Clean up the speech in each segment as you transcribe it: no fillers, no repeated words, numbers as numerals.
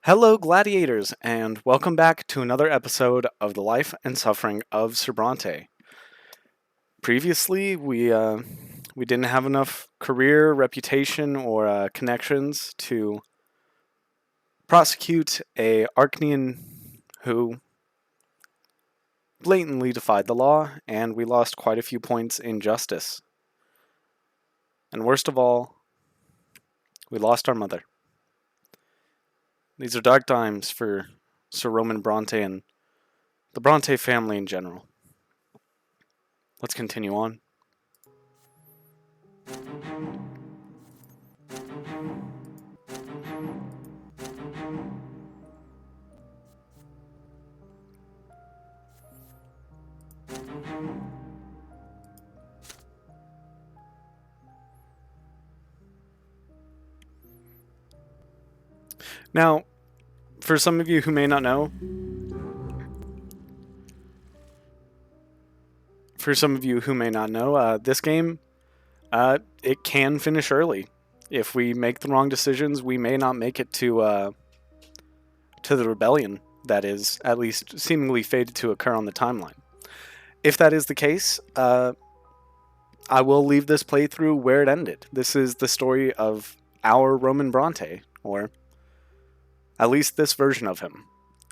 Hello, gladiators, and welcome back to another episode of the life and suffering of Sir Brante. Previously, we didn't have enough career, reputation, or connections to prosecute a Arcanian who blatantly defied the law, and we lost quite a few points in justice. And worst of all, we lost our mother. These are dark times for Sir Roman Brante and the Brante family in general. Let's continue on. Now, for some of you who may not know, this game, it can finish early. If we make the wrong decisions, we may not make it to the rebellion that is at least seemingly fated to occur on the timeline. If that is the case, I will leave this playthrough where it ended. This is the story of our Roman Brante, or at least this version of him.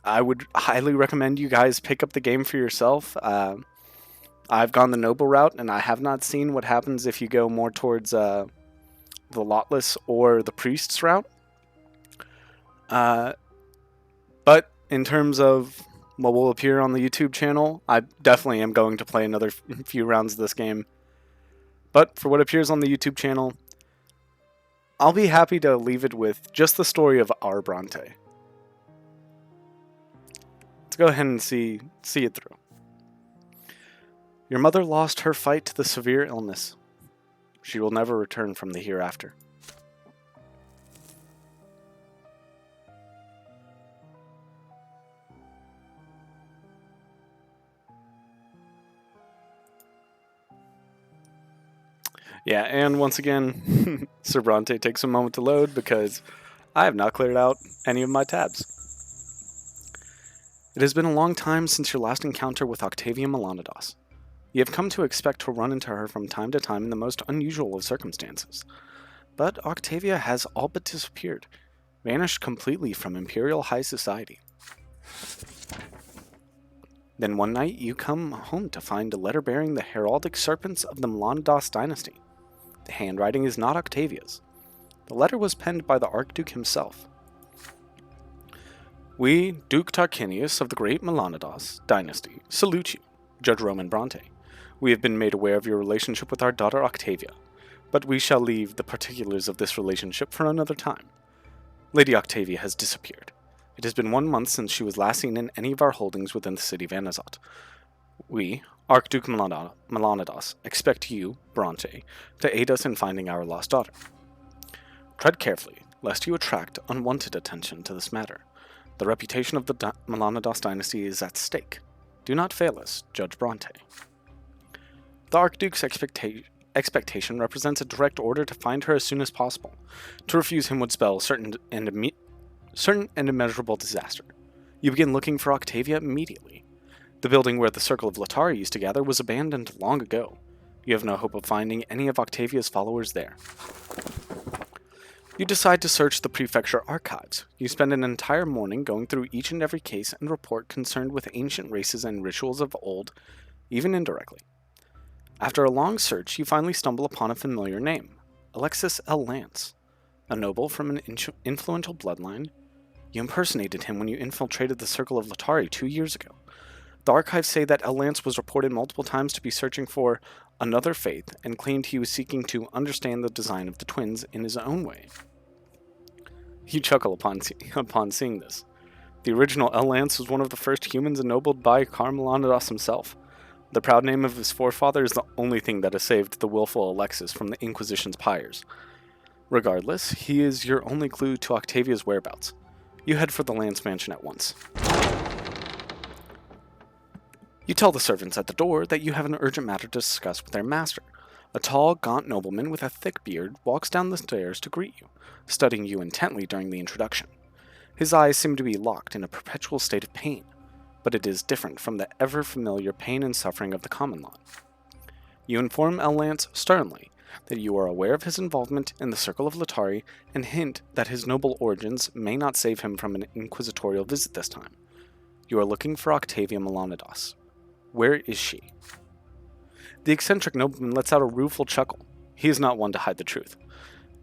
I would highly recommend you guys pick up the game for yourself. I've gone the noble route, and I have not seen what happens if you go more towards the lawless or the priest's route. But in terms of what will appear on the YouTube channel, I definitely am going to play another few rounds of this game. But for what appears on the YouTube channel, I'll be happy to leave it with just the story of our Brante. Let's go ahead and see it through. Your mother lost her fight to the severe illness. She will never return from the hereafter. Yeah, and once again, Sir Brante takes a moment to load because I have not cleared out any of my tabs. It has been a long time since your last encounter with Octavia Melanidas. You have come to expect to run into her from time to time in the most unusual of circumstances. But Octavia has all but disappeared, vanished completely from Imperial High Society. Then one night you come home to find a letter bearing the heraldic serpents of the Melanidas dynasty. The handwriting is not Octavia's. The letter was penned by the Archduke himself. We, Duke Tarquinius of the great Melanidas dynasty, salute you, Judge Roman Brante. We have been made aware of your relationship with our daughter Octavia, but we shall leave the particulars of this relationship for another time. Lady Octavia has disappeared. It has been 1 month since she was last seen in any of our holdings within the city of Anazat. We, Archduke Melanidas, expect you, Brante, to aid us in finding our lost daughter. Tread carefully, lest you attract unwanted attention to this matter. The reputation of the Melanidas dynasty is at stake. Do not fail us, Judge Brante. The Archduke's expectation represents a direct order to find her as soon as possible. To refuse him would spell certain and immeasurable disaster. You begin looking for Octavia immediately. The building where the Circle of Latari used to gather was abandoned long ago. You have no hope of finding any of Octavia's followers there. You decide to search the prefecture archives. You spend an entire morning going through each and every case and report concerned with ancient races and rituals of old, even indirectly. After a long search, you finally stumble upon a familiar name, Alexis L. Lance, a noble from an influential bloodline. You impersonated him when you infiltrated the Circle of Latari 2 years ago. The archives say that El Lance was reported multiple times to be searching for another faith and claimed he was seeking to understand the design of the twins in his own way. You chuckle upon seeing this. The original El Lance was one of the first humans ennobled by Melanidas himself. The proud name of his forefather is the only thing that has saved the willful Alexis from the Inquisition's pyres. Regardless, he is your only clue to Octavia's whereabouts. You head for the Lance mansion at once. You tell the servants at the door that you have an urgent matter to discuss with their master. A tall, gaunt nobleman with a thick beard walks down the stairs to greet you, studying you intently during the introduction. His eyes seem to be locked in a perpetual state of pain, but it is different from the ever-familiar pain and suffering of the common law. You inform Lance sternly that you are aware of his involvement in the Circle of Latari and hint that his noble origins may not save him from an inquisitorial visit this time. You are looking for Octavia Melanidas. Where is she? The eccentric nobleman lets out a rueful chuckle. He is not one to hide the truth.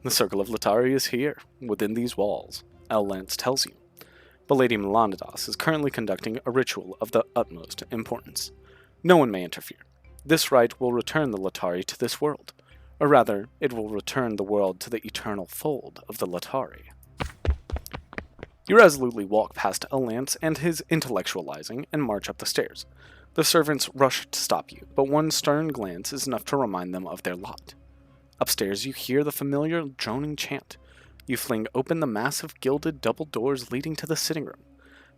The Circle of Latari is here, within these walls, Lance tells you. But Lady Melanidas is currently conducting a ritual of the utmost importance. No one may interfere. This rite will return the Latari to this world, or rather, it will return the world to the eternal fold of the Latari. You resolutely walk past Lance and his intellectualizing and march up the stairs. The servants rush to stop you, but one stern glance is enough to remind them of their lot. Upstairs you hear the familiar droning chant. You fling open the massive gilded double doors leading to the sitting room.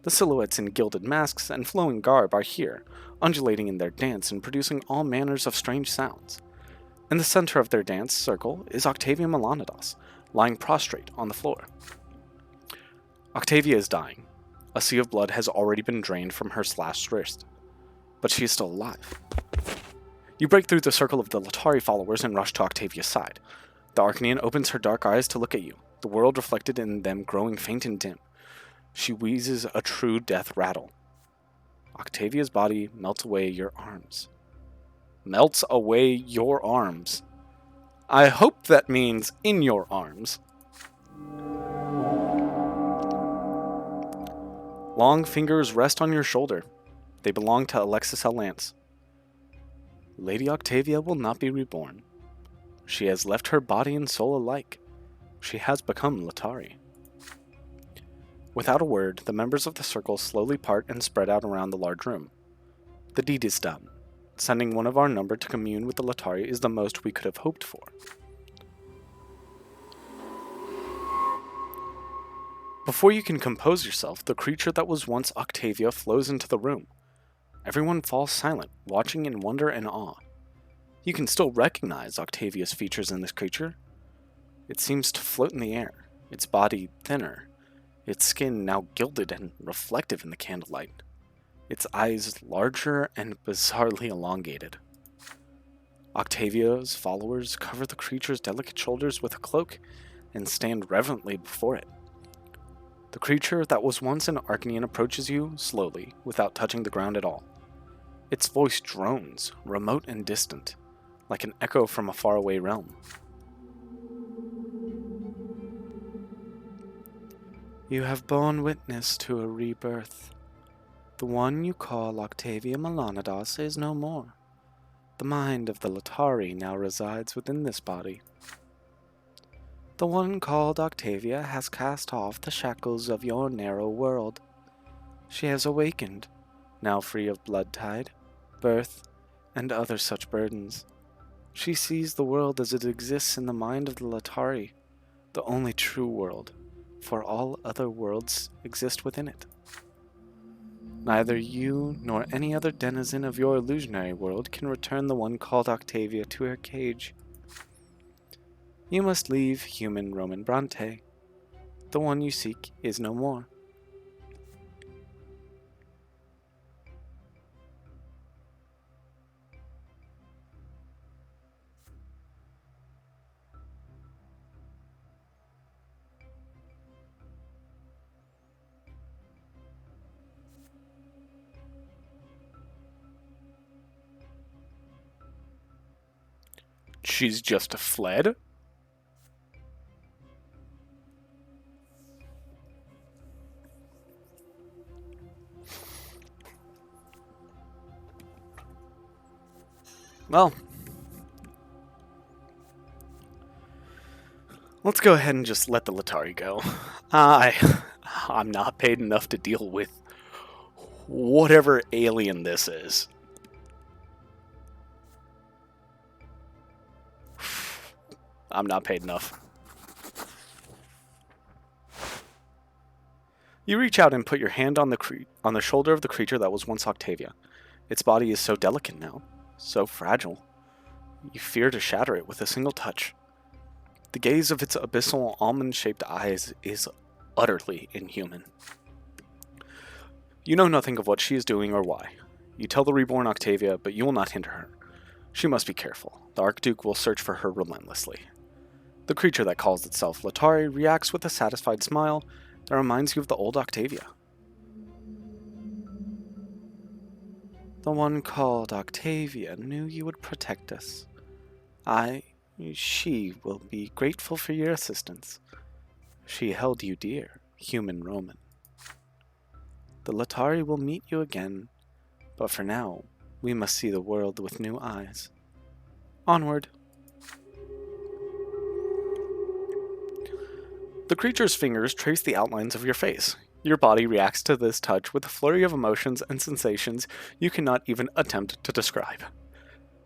The silhouettes in gilded masks and flowing garb are here, undulating in their dance and producing all manners of strange sounds. In the center of their dance circle is Octavia Melanidas, lying prostrate on the floor. Octavia is dying. A sea of blood has already been drained from her slashed wrist, but she is still alive. You break through the circle of the Latari followers and rush to Octavia's side. The Arcanian opens her dark eyes to look at you, the world reflected in them growing faint and dim. She wheezes a true death rattle. Octavia's body melts away your arms. Melts away your arms. I hope that means in your arms. Long fingers rest on your shoulder. They belong to Alexis Lance. Lady Octavia will not be reborn. She has left her body and soul alike. She has become Latari. Without a word, the members of the circle slowly part and spread out around the large room. The deed is done. Sending one of our number to commune with the Latari is the most we could have hoped for. Before you can compose yourself, the creature that was once Octavia flows into the room. Everyone falls silent, watching in wonder and awe. You can still recognize Octavia's features in this creature. It seems to float in the air, its body thinner, its skin now gilded and reflective in the candlelight, its eyes larger and bizarrely elongated. Octavia's followers cover the creature's delicate shoulders with a cloak and stand reverently before it. The creature that was once an Arcanian approaches you slowly, without touching the ground at all. Its voice drones, remote and distant, like an echo from a faraway realm. You have borne witness to a rebirth. The one you call Octavia Melanidas is no more. The mind of the Latari now resides within this body. The one called Octavia has cast off the shackles of your narrow world. She has awakened, now free of blood tide, birth, and other such burdens. She sees the world as it exists in the mind of the Latari, the only true world, for all other worlds exist within it. Neither you nor any other denizen of your illusionary world can return the one called Octavia to her cage. You must leave human Roman Brante. The one you seek is no more. She's just fled? Well, let's go ahead and just let the Latari go. I'm not paid enough to deal with whatever alien this is. I'm not paid enough. You reach out and put your hand on the shoulder of the creature that was once Octavia. Its body is so delicate now, so fragile. You fear to shatter it with a single touch. The gaze of its abyssal almond-shaped eyes is utterly inhuman. You know nothing of what she is doing or why. You tell the reborn Octavia, but you will not hinder her. She must be careful. The Archduke will search for her relentlessly. The creature that calls itself Latari reacts with a satisfied smile that reminds you of the old Octavia. The one called Octavia knew you would protect us. She will be grateful for your assistance. She held you dear, human Roman. The Latari will meet you again, but for now, we must see the world with new eyes. Onward. The creature's fingers trace the outlines of your face. Your body reacts to this touch with a flurry of emotions and sensations you cannot even attempt to describe.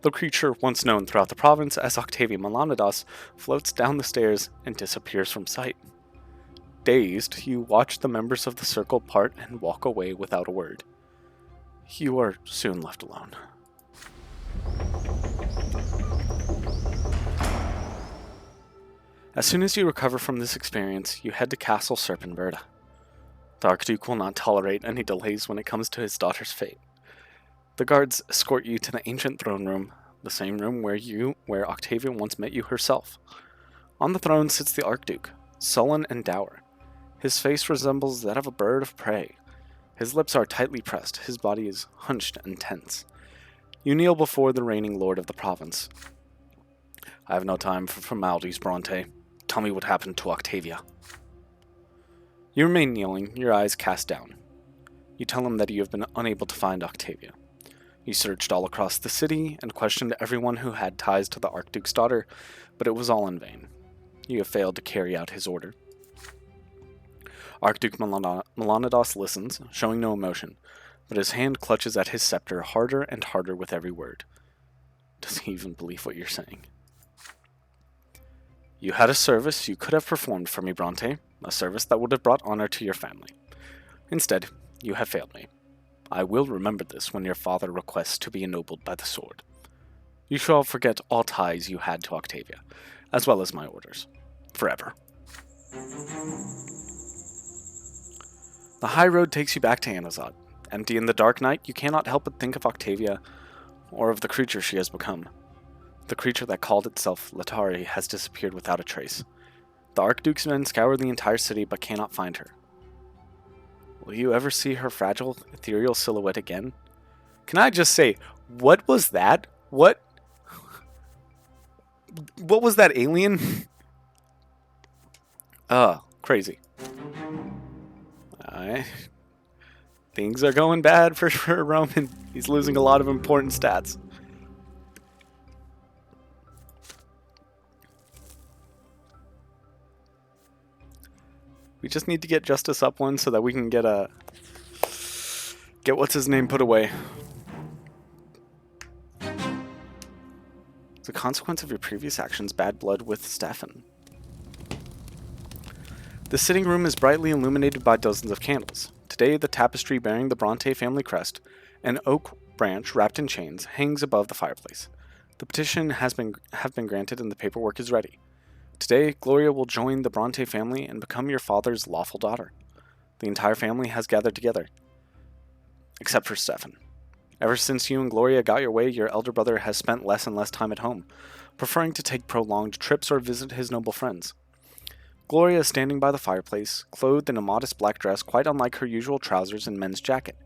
The creature, once known throughout the province as Octavia Melanidas, floats down the stairs and disappears from sight. Dazed, you watch the members of the circle part and walk away without a word. You are soon left alone. As soon as you recover from this experience, you head to Castle Serpenverda. The Archduke will not tolerate any delays when it comes to his daughter's fate. The guards escort you to the ancient throne room, the same room where Octavia once met you herself. On the throne sits the Archduke, sullen and dour. His face resembles that of a bird of prey. His lips are tightly pressed, his body is hunched and tense. You kneel before the reigning lord of the province. I have no time for formalities, Brante. Tell me what happened to Octavia. You remain kneeling, your eyes cast down. You tell him that you have been unable to find Octavia. You searched all across the city and questioned everyone who had ties to the Archduke's daughter, but it was all in vain. You have failed to carry out his order. Archduke Melanidas listens, showing no emotion, but his hand clutches at his scepter harder and harder with every word. Does he even believe what you're saying? You had a service you could have performed for me, Brante, a service that would have brought honor to your family. Instead, you have failed me. I will remember this when your father requests to be ennobled by the sword. You shall forget all ties you had to Octavia, as well as my orders. Forever. The high road takes you back to Anazad. Empty in the dark night, you cannot help but think of Octavia, or of the creature she has become. The creature that called itself Latari has disappeared without a trace. The Archduke's men scour the entire city but cannot find her. Will you ever see her fragile, ethereal silhouette again? Can I just say, what was that? What was that alien? Crazy. Things are going bad for Roman. He's losing a lot of important stats. We just need to get Justice up one so that we can get what's his name put away. As a consequence of your previous actions, bad blood with Stefan. The sitting room is brightly illuminated by dozens of candles. Today, the tapestry bearing the Brante family crest, an oak branch wrapped in chains, hangs above the fireplace. The petition have been granted and the paperwork is ready. Today, Gloria will join the Brante family and become your father's lawful daughter. The entire family has gathered together, except for Stefan. Ever since you and Gloria got your way, your elder brother has spent less and less time at home, preferring to take prolonged trips or visit his noble friends. Gloria is standing by the fireplace, clothed in a modest black dress quite unlike her usual trousers and men's jacket.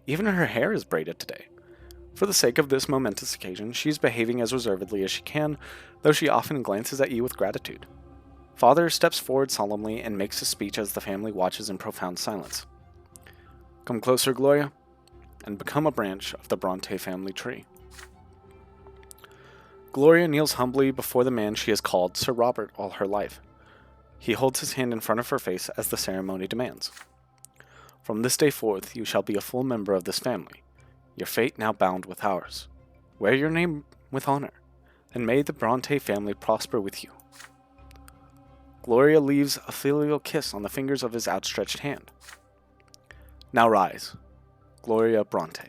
Even her hair is braided today. For the sake of this momentous occasion, she is behaving as reservedly as she can, though she often glances at you with gratitude. Father steps forward solemnly and makes a speech as the family watches in profound silence. Come closer, Gloria, and become a branch of the Brante family tree. Gloria kneels humbly before the man she has called Sir Robert all her life. He holds his hand in front of her face as the ceremony demands. From this day forth, you shall be a full member of this family, your fate now bound with ours. Wear your name with honor, and may the Brante family prosper with you. Gloria leaves a filial kiss on the fingers of his outstretched hand. Now rise, Gloria Brante.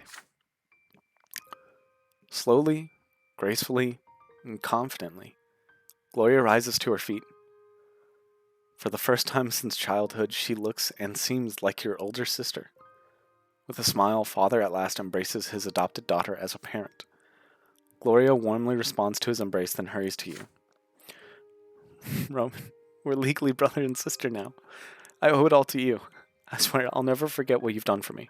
Slowly, gracefully, and confidently, Gloria rises to her feet. For the first time since childhood, she looks and seems like your older sister. With a smile, father at last embraces his adopted daughter as a parent. Gloria warmly responds to his embrace, then hurries to you. Roman, we're legally brother and sister now. I owe it all to you. I swear I'll never forget what you've done for me.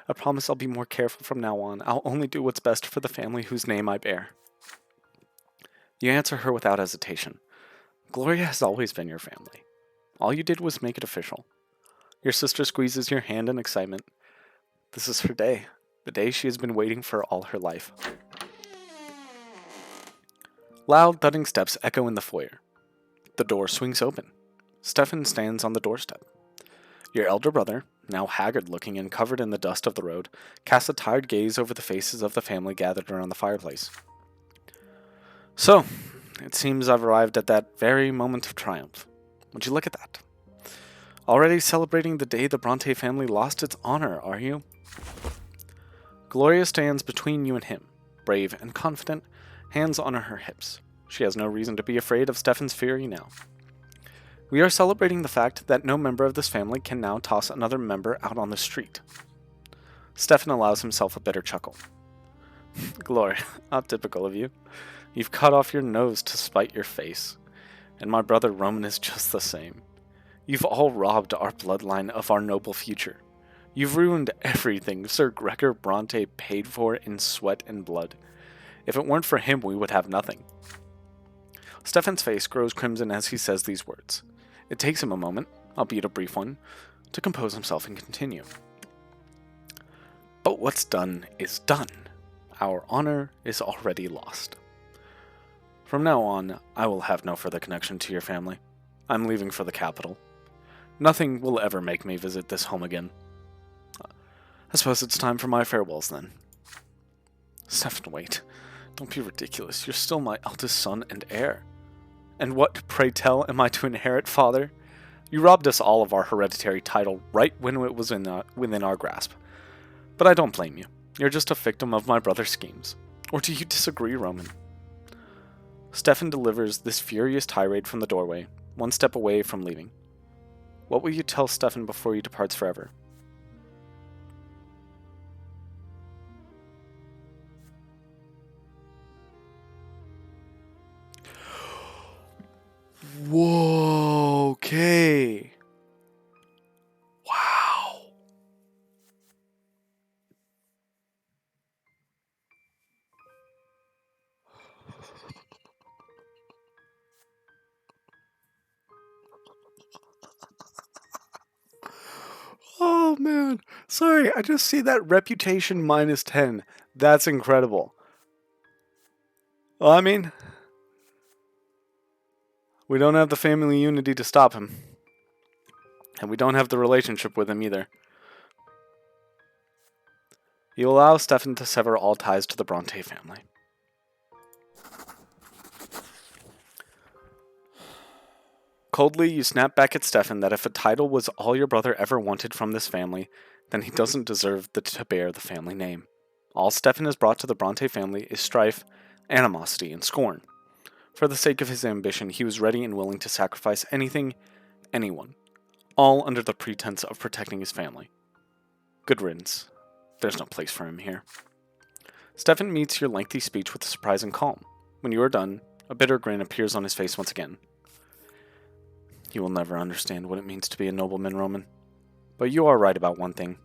I promise I'll be more careful from now on. I'll only do what's best for the family whose name I bear. You answer her without hesitation. Gloria has always been your family. All you did was make it official. Your sister squeezes your hand in excitement. This is her day, the day she has been waiting for all her life. Loud, thudding steps echo in the foyer. The door swings open. Stefan stands on the doorstep. Your elder brother, now haggard-looking and covered in the dust of the road, casts a tired gaze over the faces of the family gathered around the fireplace. So, it seems I've arrived at that very moment of triumph. Would you look at that? Already celebrating the day the Brante family lost its honor, are you? Gloria stands between you and him, brave and confident, hands on her hips. She has no reason to be afraid of Stefan's fury now. We are celebrating the fact that no member of this family can now toss another member out on the street. Stefan allows himself a bitter chuckle. Gloria, how typical of you. You've cut off your nose to spite your face. And my brother Roman is just the same. You've all robbed our bloodline of our noble future. You've ruined everything Sir Gregor Brante paid for in sweat and blood. If it weren't for him, we would have nothing. Stefan's face grows crimson as he says these words. It takes him a moment, albeit a brief one, to compose himself and continue. But what's done is done. Our honor is already lost. From now on, I will have no further connection to your family. I'm leaving for the capital. Nothing will ever make me visit this home again. I suppose it's time for my farewells then. Stefan, wait. Don't be ridiculous. You're still my eldest son and heir. And what, pray tell, am I to inherit, father? You robbed us all of our hereditary title right when it was within our grasp. But I don't blame you. You're just a victim of my brother's schemes. Or do you disagree, Roman? Stefan delivers this furious tirade from the doorway, one step away from leaving. What will you tell Stefan before he departs forever? Whoa, okay. Wow. Oh man, sorry, I just see that reputation minus 10. That's incredible. Well, I mean, we don't have the family unity to stop him. And we don't have the relationship with him either. You allow Stefan to sever all ties to the Brante family. Coldly, you snap back at Stefan that if a title was all your brother ever wanted from this family, then he doesn't deserve to bear the family name. All Stefan has brought to the Brante family is strife, animosity, and scorn. For the sake of his ambition, he was ready and willing to sacrifice anything, anyone, all under the pretense of protecting his family. Good riddance. There's no place for him here. Stefan meets your lengthy speech with a surprising calm. When you are done, a bitter grin appears on his face once again. You will never understand what it means to be a nobleman, Roman. But you are right about one thing.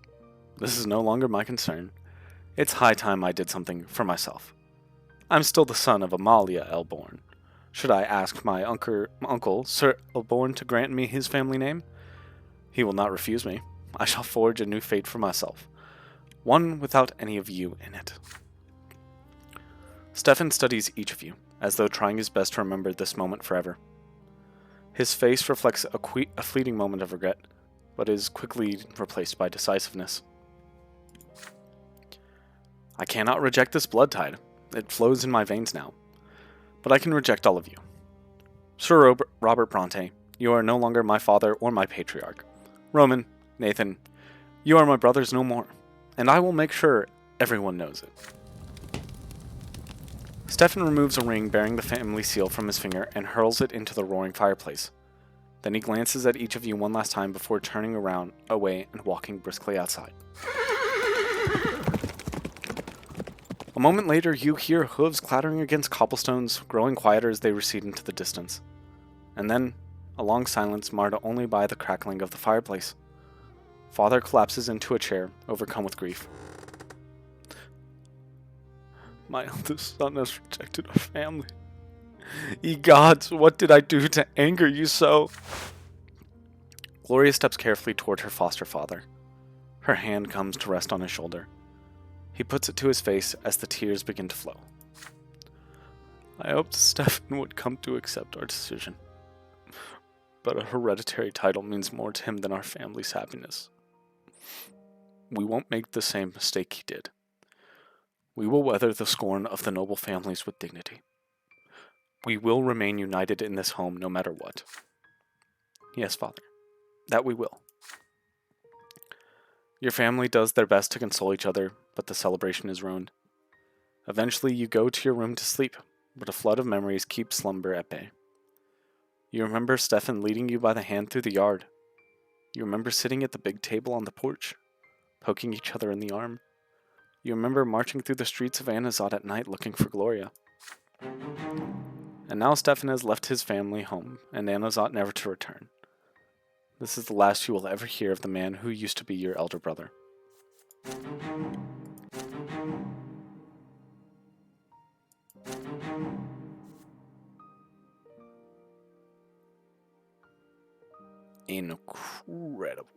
This is no longer my concern. It's high time I did something for myself. I'm still the son of Amalia Elborn. Should I ask my uncle, Sir Elborn, to grant me his family name? He will not refuse me. I shall forge a new fate for myself. One without any of you in it. Stefan studies each of you, as though trying his best to remember this moment forever. His face reflects a fleeting moment of regret, but is quickly replaced by decisiveness. I cannot reject this blood tide. It flows in my veins now. But I can reject all of you. Sir Robert Brante, you are no longer my father or my patriarch. Roman, Nathan, you are my brothers no more, and I will make sure everyone knows it. Stefan removes a ring bearing the family seal from his finger and hurls it into the roaring fireplace. Then he glances at each of you one last time before turning around, away, and walking briskly outside. A moment later, you hear hooves clattering against cobblestones, growing quieter as they recede into the distance. And then, a long silence marred only by the crackling of the fireplace. Father collapses into a chair, overcome with grief. My eldest son has rejected our family. Ye gods, what did I do to anger you so? Gloria steps carefully toward her foster father. Her hand comes to rest on his shoulder. He puts it to his face as the tears begin to flow. I hoped Stefan would come to accept our decision. But a hereditary title means more to him than our family's happiness. We won't make the same mistake he did. We will weather the scorn of the noble families with dignity. We will remain united in this home no matter what. Yes, Father, that we will. Your family does their best to console each other, but the celebration is ruined. Eventually, you go to your room to sleep, but a flood of memories keep slumber at bay. You remember Stefan leading you by the hand through the yard. You remember sitting at the big table on the porch, poking each other in the arm. You remember marching through the streets of Anazot at night looking for Gloria. And now Stefan has left his family home, and Anazot never to return. This is the last you will ever hear of the man who used to be your elder brother. Incredible.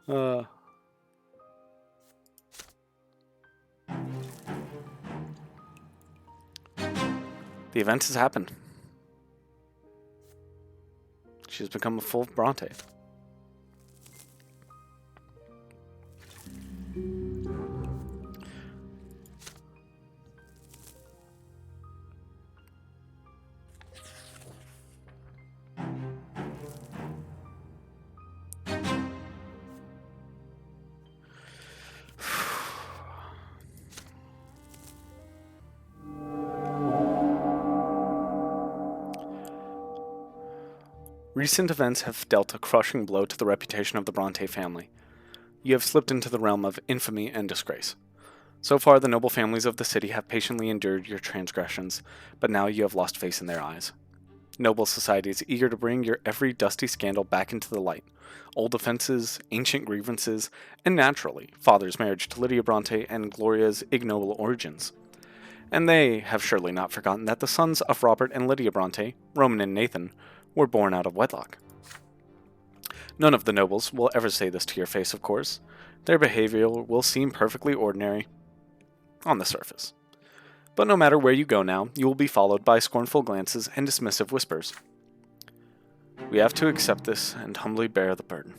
The event has happened. She has become a full Brante. Recent events have dealt a crushing blow to the reputation of the Brante family. You have slipped into the realm of infamy and disgrace. So far, the noble families of the city have patiently endured your transgressions, but now you have lost face in their eyes. Noble society is eager to bring your every dusty scandal back into the light. Old offenses, ancient grievances, and naturally, Father's marriage to Lydia Brante and Gloria's ignoble origins. And they have surely not forgotten that the sons of Robert and Lydia Brante, Roman and Nathan, were born out of wedlock. None of the nobles will ever say this to your face, of course. Their behavior will seem perfectly ordinary on the surface. But no matter where you go now, you will be followed by scornful glances and dismissive whispers. We have to accept this and humbly bear the burden.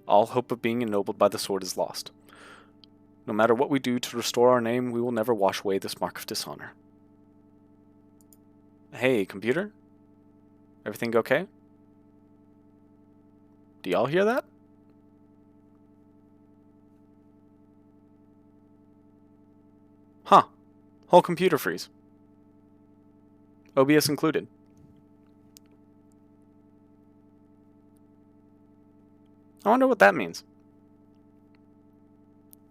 All hope of being ennobled by the sword is lost. No matter what we do to restore our name, we will never wash away this mark of dishonor. Hey, computer? Everything okay? Do y'all hear that? Huh. Whole computer freeze. OBS included. I wonder what that means.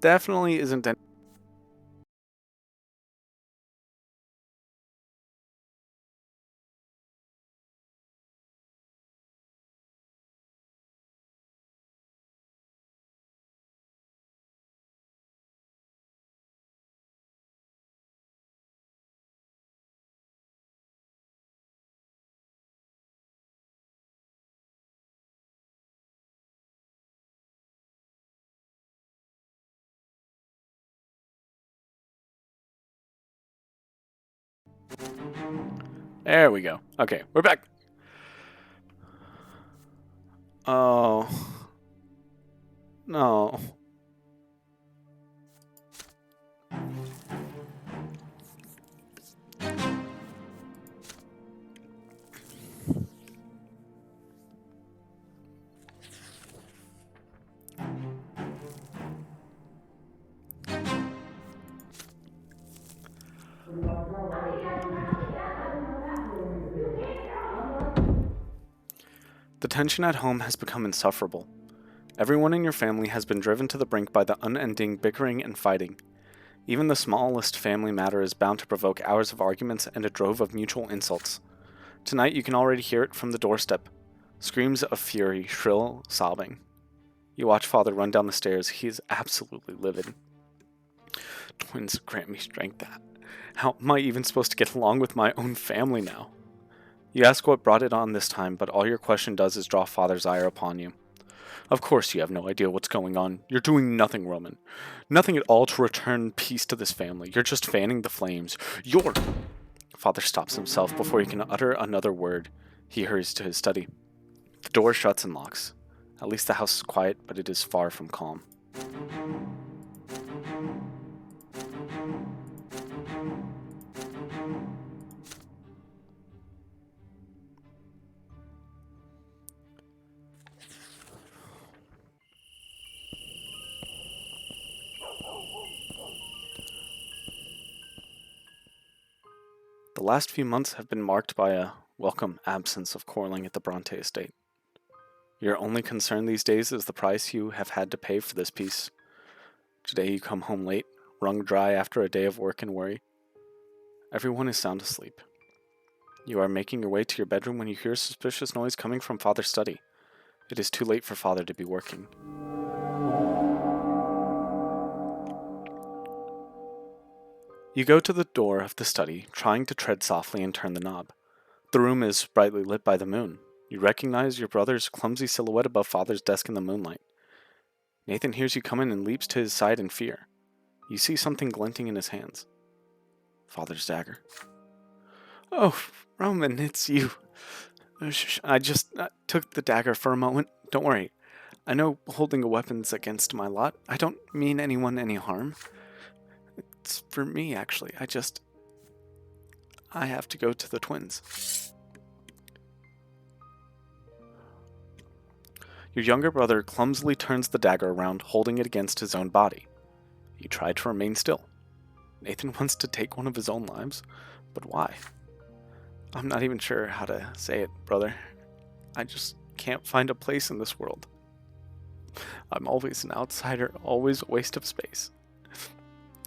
Definitely isn't any. There we go. Okay, we're back. Oh. No. tension at home has become insufferable. Everyone in your family has been driven to the brink by the unending bickering and fighting. Even the smallest family matter is bound to provoke hours of arguments and a drove of mutual insults. Tonight you can already hear it from the doorstep. Screams of fury, shrill sobbing. You watch Father run down the stairs. He is absolutely livid. Twins grant me strength. How am I even supposed to get along with my own family now? You ask what brought it on this time, but all your question does is draw Father's ire upon you. Of course you have no idea what's going on. You're doing nothing, Roman. Nothing at all to return peace to this family. You're just fanning the flames. Father stops himself before he can utter another word. He hurries to his study. The door shuts and locks. At least the house is quiet, but it is far from calm. The last few months have been marked by a welcome absence of quarreling at the Brante estate. Your only concern these days is the price you have had to pay for this peace. Today you come home late, wrung dry after a day of work and worry. Everyone is sound asleep. You are making your way to your bedroom when you hear a suspicious noise coming from Father's study. It is too late for Father to be working. You go to the door of the study, trying to tread softly and turn the knob. The room is brightly lit by the moon. You recognize your brother's clumsy silhouette above Father's desk in the moonlight. Nathan hears you come in and leaps to his side in fear. You see something glinting in his hands. Father's dagger. Oh, Roman, it's you. I just took the dagger for a moment. Don't worry. I know holding a weapon's against my lot. I don't mean anyone any harm. It's for me, actually. I have to go to the twins. Your younger brother clumsily turns the dagger around, holding it against his own body. You try to remain still. Nathan wants to take one of his own lives, but why? I'm not even sure how to say it, brother. I just can't find a place in this world. I'm always an outsider, always a waste of space.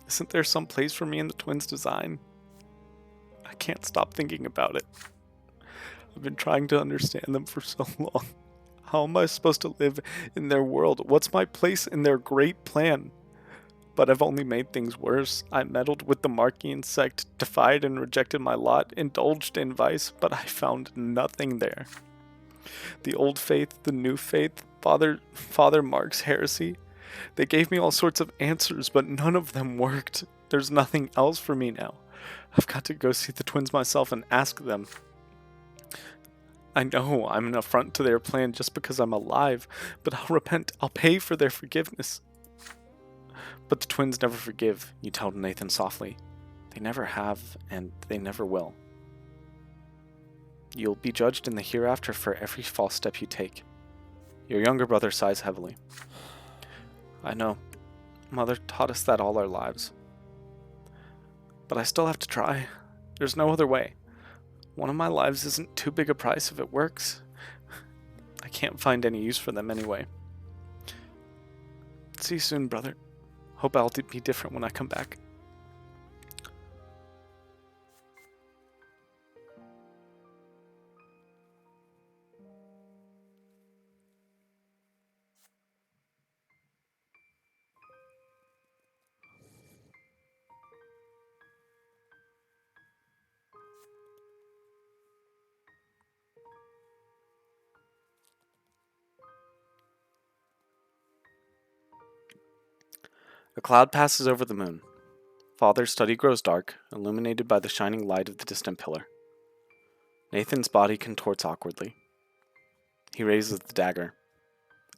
Isn't there some place for me in the twins' design? I can't stop thinking about it. I've been trying to understand them for so long. How am I supposed to live in their world? What's my place in their great plan? But I've only made things worse. I meddled with the Markian sect, defied and rejected my lot, indulged in vice, but I found nothing there. The old faith, the new faith, Father Mark's heresy. They gave me all sorts of answers, but none of them worked. There's nothing else for me now. I've got to go see the twins myself and ask them. I know I'm an affront to their plan just because I'm alive, but I'll repent. I'll pay for their forgiveness. But the twins never forgive, you tell Nathan softly. They never have, and they never will. You'll be judged in the hereafter for every false step you take. Your younger brother sighs heavily. I know. Mother taught us that all our lives. But I still have to try. There's no other way. One of my lives isn't too big a price if it works. I can't find any use for them anyway. See you soon, brother. Hope I'll be different when I come back. A cloud passes over the moon. Father's study grows dark, illuminated by the shining light of the distant pillar. Nathan's body contorts awkwardly. He raises the dagger,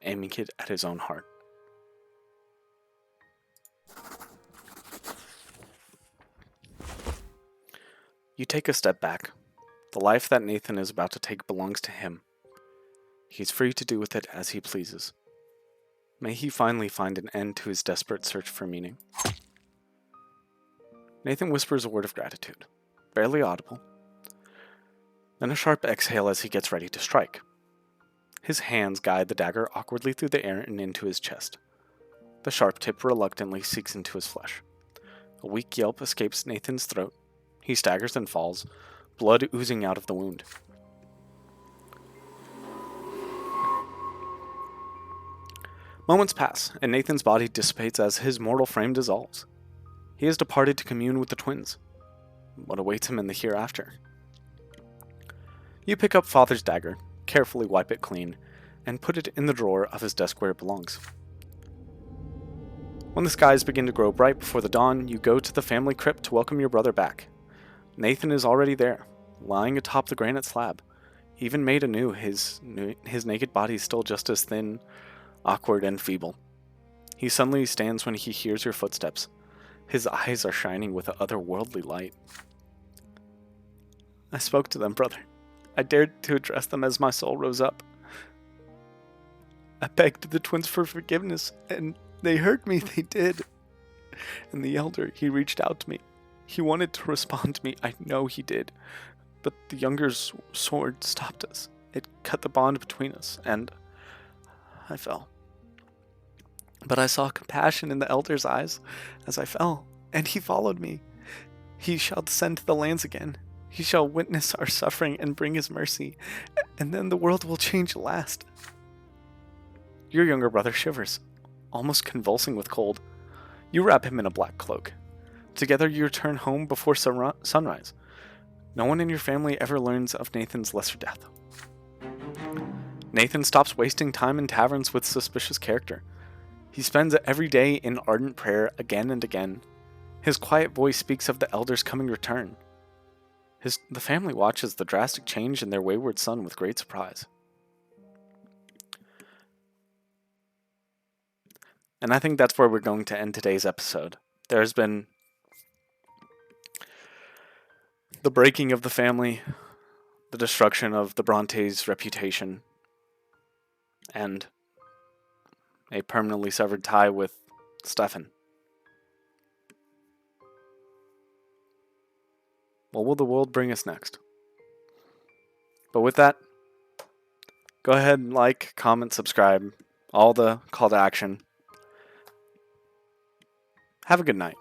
aiming it at his own heart. You take a step back. The life that Nathan is about to take belongs to him. He's free to do with it as he pleases. May he finally find an end to his desperate search for meaning. Nathan whispers a word of gratitude, barely audible, then a sharp exhale as he gets ready to strike. His hands guide the dagger awkwardly through the air and into his chest. The sharp tip reluctantly sinks into his flesh. A weak yelp escapes Nathan's throat. He staggers and falls, blood oozing out of the wound. Moments pass, and Nathan's body dissipates as his mortal frame dissolves. He has departed to commune with the twins. What awaits him in the hereafter? You pick up Father's dagger, carefully wipe it clean, and put it in the drawer of his desk where it belongs. When the skies begin to grow bright before the dawn, you go to the family crypt to welcome your brother back. Nathan is already there, lying atop the granite slab. Even made anew, his naked body still just as thin, awkward, and feeble. He suddenly stands when he hears your footsteps. His eyes are shining with an otherworldly light. I spoke to them, brother. I dared to address them as my soul rose up. I begged the twins for forgiveness, and they heard me, they did. And the elder, he reached out to me. He wanted to respond to me, I know he did. But the younger's sword stopped us. It cut the bond between us, and I fell. But I saw compassion in the elder's eyes as I fell, and he followed me. He shall descend to the lands again. He shall witness our suffering and bring his mercy, and then the world will change at last. Your younger brother shivers, almost convulsing with cold. You wrap him in a black cloak. Together you return home before sunrise. No one in your family ever learns of Nathan's lesser death. Nathan stops wasting time in taverns with suspicious character. He spends every day in ardent prayer again and again. His quiet voice speaks of the elder's coming return. The family watches the drastic change in their wayward son with great surprise. And I think that's where we're going to end today's episode. There's been the breaking of the family, the destruction of the Brante's reputation, and a permanently severed tie with Stefan. What will the world bring us next? But with that, go ahead and like, comment, subscribe, all the call to action. Have a good night.